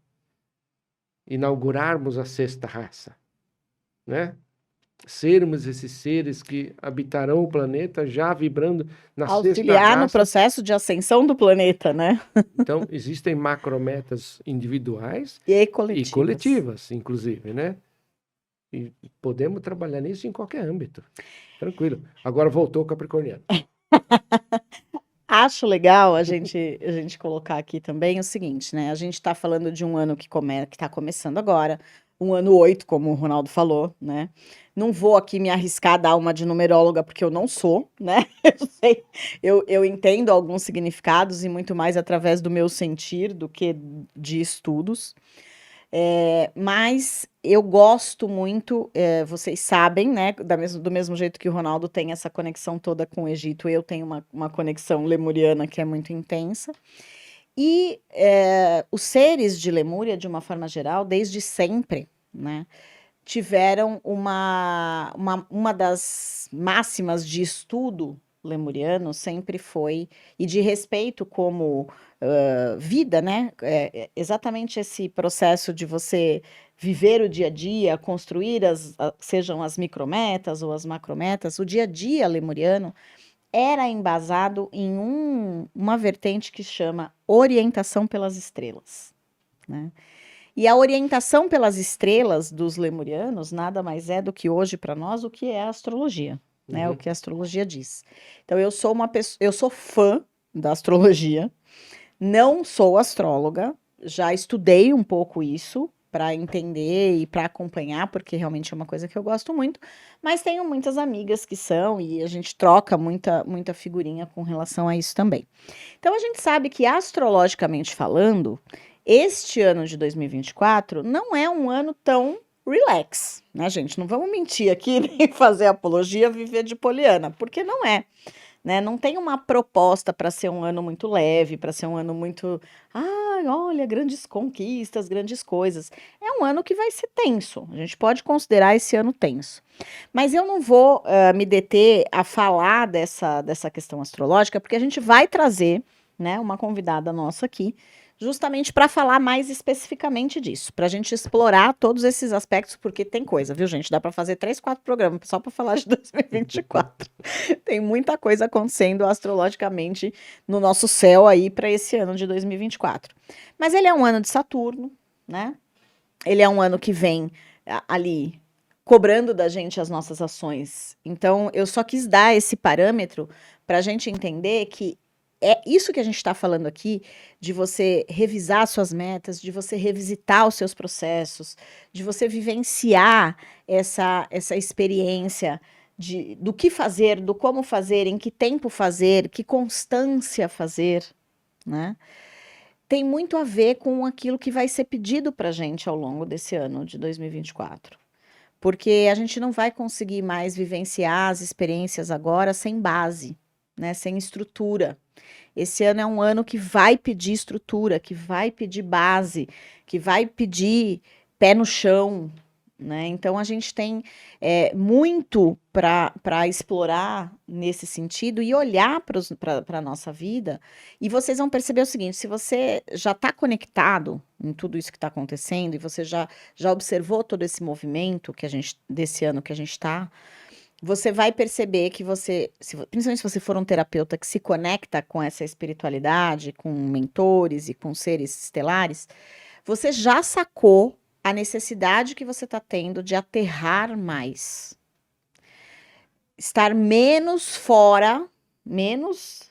Inaugurarmos a sexta raça. Né? Sermos esses seres que habitarão o planeta já vibrando na sexta Auxiliar no raça. processo de ascensão do planeta, né? Então, existem macrometas individuais E coletivas, inclusive, né? E podemos trabalhar nisso em qualquer âmbito. Tranquilo. Agora voltou o Capricorniano. Acho legal a gente colocar aqui também o seguinte, né? A gente está falando de um ano que está começando agora, um ano 8, como o Ronaldo falou, né? Não vou aqui me arriscar a dar uma de numeróloga, porque eu não sou, né? Eu sei, eu entendo alguns significados e muito mais através do meu sentir do que de estudos. Mas eu gosto muito, vocês sabem, né? Do mesmo jeito que o Ronaldo tem essa conexão toda com o Egito, eu tenho uma conexão lemuriana que é muito intensa. E os seres de Lemúria, de uma forma geral, desde sempre, né, tiveram uma das máximas de estudo lemuriano sempre foi, e de respeito como vida, né? Exatamente esse processo de você viver o dia a dia, construir sejam as micrometas ou as macrometas, o dia a dia lemuriano era embasado em uma vertente que chama orientação pelas estrelas, né? E a orientação pelas estrelas dos lemurianos nada mais é do que hoje para nós o que é a astrologia, né? O que a astrologia diz. Então eu sou eu sou fã da astrologia, não sou astróloga, já estudei um pouco isso para entender e para acompanhar, porque realmente é uma coisa que eu gosto muito, mas tenho muitas amigas que são e a gente troca muita figurinha com relação a isso também. Então a gente sabe que astrologicamente falando, este ano de 2024 não é um ano tão relax, né, gente? Não vamos mentir aqui nem fazer apologia, viver de poliana, porque não é, né? Não tem uma proposta para ser um ano muito leve, para ser um ano muito, olha, grandes conquistas, grandes coisas. É um ano que vai ser tenso. A gente pode considerar esse ano tenso. Mas eu não vou me deter a falar dessa questão astrológica, porque a gente vai trazer né, uma convidada nossa aqui, justamente para falar mais especificamente disso, para a gente explorar todos esses aspectos, porque tem coisa, viu, gente? Dá para fazer 3, 4 programas só para falar de 2024. Tem muita coisa acontecendo astrologicamente no nosso céu aí para esse ano de 2024. Mas ele é um ano de Saturno, né? Ele é um ano que vem ali cobrando da gente as nossas ações. Então, eu só quis dar esse parâmetro para a gente entender que é isso que a gente está falando aqui, de você revisar suas metas, de você revisitar os seus processos, de você vivenciar essa experiência do que fazer, do como fazer, em que tempo fazer, que constância fazer, né? Tem muito a ver com aquilo que vai ser pedido para a gente ao longo desse ano de 2024. Porque a gente não vai conseguir mais vivenciar as experiências agora sem base, né, sem estrutura. Esse ano é um ano que vai pedir estrutura, que vai pedir base, que vai pedir pé no chão, né? Então a gente tem muito para explorar nesse sentido e olhar para a nossa vida. E vocês vão perceber o seguinte: se você já está conectado em tudo isso que está acontecendo e você já observou todo esse movimento que a gente desse ano que a gente está, você vai perceber que você, principalmente se você for um terapeuta que se conecta com essa espiritualidade, com mentores e com seres estelares, você já sacou a necessidade que você está tendo de aterrar mais. Estar menos fora, menos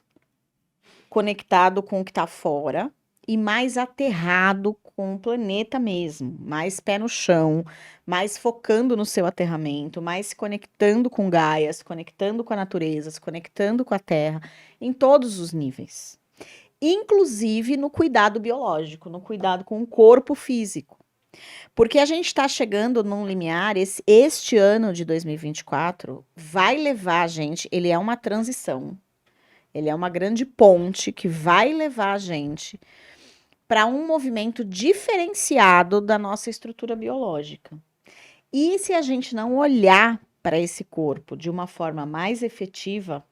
conectado com o que está fora e mais aterrado com o planeta mesmo, mais pé no chão, mais focando no seu aterramento, mais se conectando com Gaia, se conectando com a natureza, se conectando com a Terra, em todos os níveis. Inclusive no cuidado biológico, no cuidado com o corpo físico. Porque a gente está chegando num limiar, este ano de 2024 vai levar a gente, ele é uma transição, ele é uma grande ponte que vai levar a gente para um movimento diferenciado da nossa estrutura biológica. E se a gente não olhar para esse corpo de uma forma mais efetiva,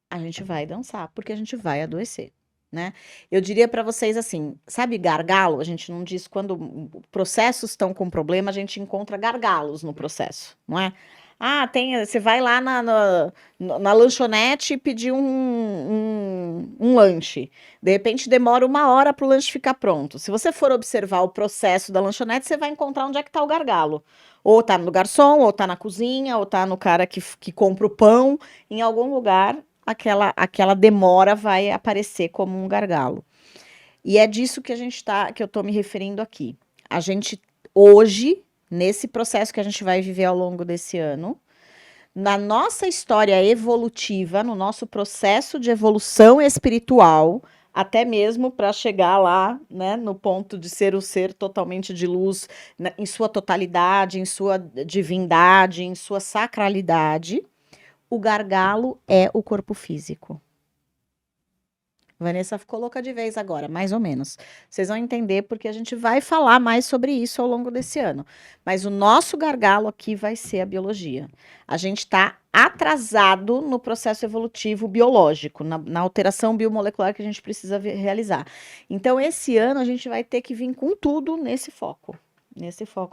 a gente vai dançar, porque a gente vai adoecer. Né? Eu diria para vocês assim, sabe gargalo? A gente não diz quando processos estão com problema, a gente encontra gargalos no processo, não é? Ah, você vai lá na lanchonete e pedir um lanche. De repente demora 1 hora para o lanche ficar pronto. Se você for observar o processo da lanchonete, você vai encontrar onde é que está o gargalo. Ou está no garçom, ou está na cozinha, ou está no cara que compra o pão. Em algum lugar aquela demora vai aparecer como um gargalo. E é disso que que eu estou me referindo aqui. A gente, hoje, nesse processo que a gente vai viver ao longo desse ano, na nossa história evolutiva, no nosso processo de evolução espiritual, até mesmo para chegar lá, né, no ponto de ser o ser totalmente de luz, em sua totalidade, em sua divindade, em sua sacralidade, o gargalo é o corpo físico. Vanessa ficou louca de vez agora, mais ou menos. Vocês vão entender porque a gente vai falar mais sobre isso ao longo desse ano. Mas o nosso gargalo aqui vai ser a biologia. A gente está atrasado no processo evolutivo biológico, na alteração biomolecular que a gente precisa realizar. Então, esse ano a gente vai ter que vir com tudo nesse foco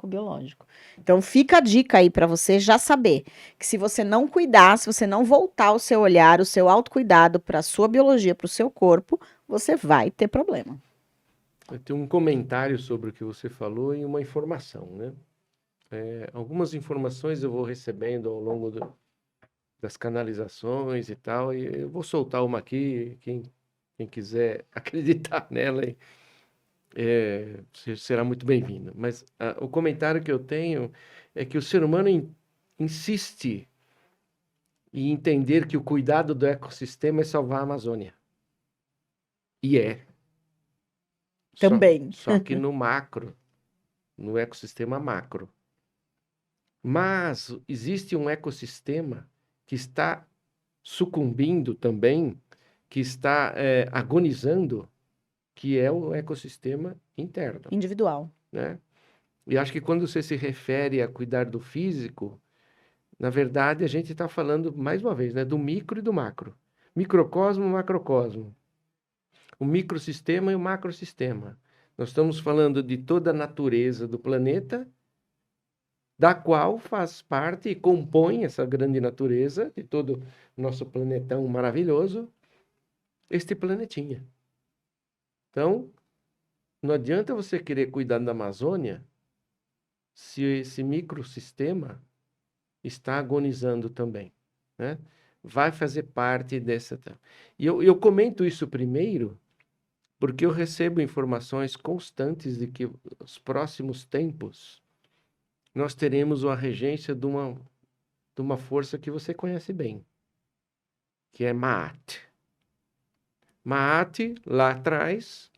biológico. Então, fica a dica aí para você já saber que se você não cuidar, se você não voltar o seu olhar, o seu autocuidado para a sua biologia, para o seu corpo, você vai ter problema. Eu tenho um comentário sobre o que você falou e uma informação, né? Algumas informações eu vou recebendo ao longo das canalizações e tal, e eu vou soltar uma aqui, quem quiser acreditar nela será muito bem-vindo. Mas o comentário que eu tenho é que o ser humano insiste em entender que o cuidado do ecossistema é salvar a Amazônia. E é. Também. Só que no macro, no ecossistema macro. Mas existe um ecossistema que está sucumbindo também, que está agonizando, que é o ecossistema interno. Individual. Né? E acho que quando você se refere a cuidar do físico, na verdade a gente está falando, mais uma vez, né, do micro e do macro. Microcosmo, macrocosmo. o microsistema e o macrosistema. Nós estamos falando de toda a natureza do planeta, da qual faz parte e compõe essa grande natureza de todo o nosso planetão maravilhoso, este planetinha. Então, não adianta você querer cuidar da Amazônia se esse microsistema está agonizando também, né? Vai fazer parte dessa... E eu comento isso primeiro porque eu recebo informações constantes de que nos próximos tempos nós teremos a regência de uma força que você conhece bem, que é Maat. Maat, lá atrás,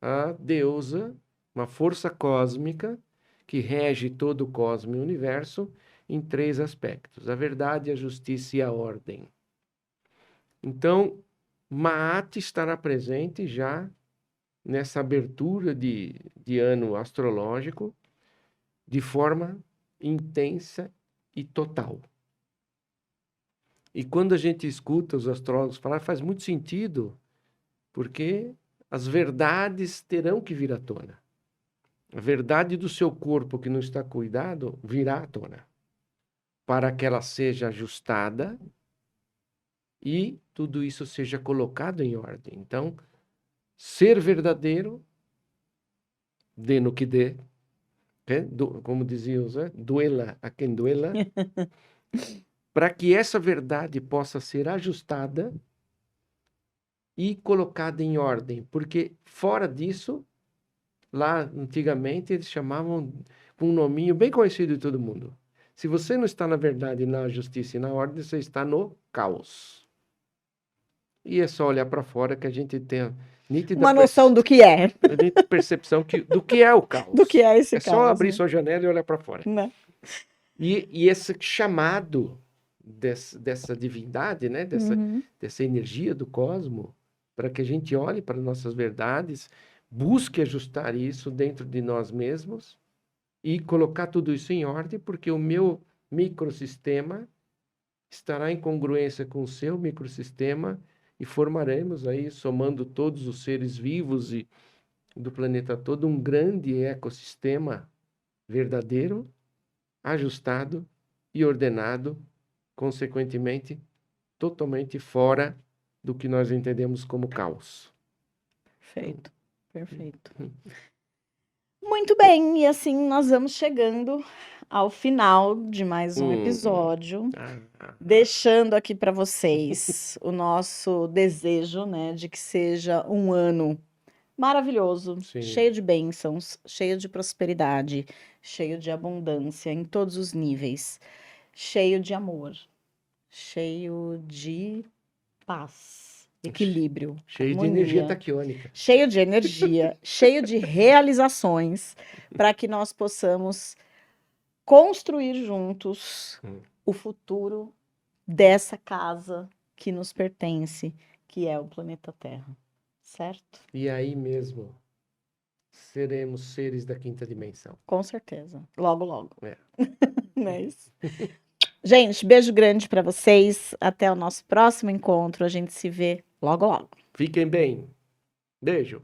a deusa, uma força cósmica que rege todo o cosmos e o universo em 3 aspectos: a verdade, a justiça e a ordem. Então, Maat estará presente já nessa abertura de ano astrológico de forma intensa e total. E quando a gente escuta os astrólogos falar, faz muito sentido, porque as verdades terão que vir à tona. A verdade do seu corpo que não está cuidado virá à tona, para que ela seja ajustada e tudo isso seja colocado em ordem. Então, ser verdadeiro, dê no que dê, como dizia o Zé, duela a quem duela, para que essa verdade possa ser ajustada e colocada em ordem, porque fora disso, lá antigamente eles chamavam com um nominho bem conhecido de todo mundo. Se você não está na verdade, na justiça e na ordem, você está no caos. E é só olhar para fora que a gente tem a nítida Uma noção do que é. percepção do que é o caos. Do que é esse caos. É só abrir sua janela e olhar para fora. Né? E esse chamado dessa divindade, né? Dessa energia do cosmos, para que a gente olhe para nossas verdades, busque ajustar isso dentro de nós mesmos e colocar tudo isso em ordem, porque o meu microsistema estará em congruência com o seu microsistema e formaremos aí, somando todos os seres vivos e do planeta todo, um grande ecossistema verdadeiro, ajustado e ordenado, consequentemente, totalmente fora do que nós entendemos como caos. Perfeito, perfeito. Muito bem, e assim nós vamos chegando ao final de mais um episódio, deixando aqui para vocês o nosso desejo, né, de que seja um ano maravilhoso, Sim. cheio de bênçãos, cheio de prosperidade, cheio de abundância em todos os níveis, cheio de amor, cheio de paz, equilíbrio, cheio harmonia, de energia taquiônica, cheio de energia, cheio de realizações, para que nós possamos construir juntos o futuro dessa casa que nos pertence, que é o planeta Terra, certo? E aí mesmo seremos seres da 5ª dimensão. Com certeza, logo, logo. É. Não é isso? Gente, beijo grande para vocês. Até o nosso próximo encontro. A gente se vê logo, logo. Fiquem bem. Beijo.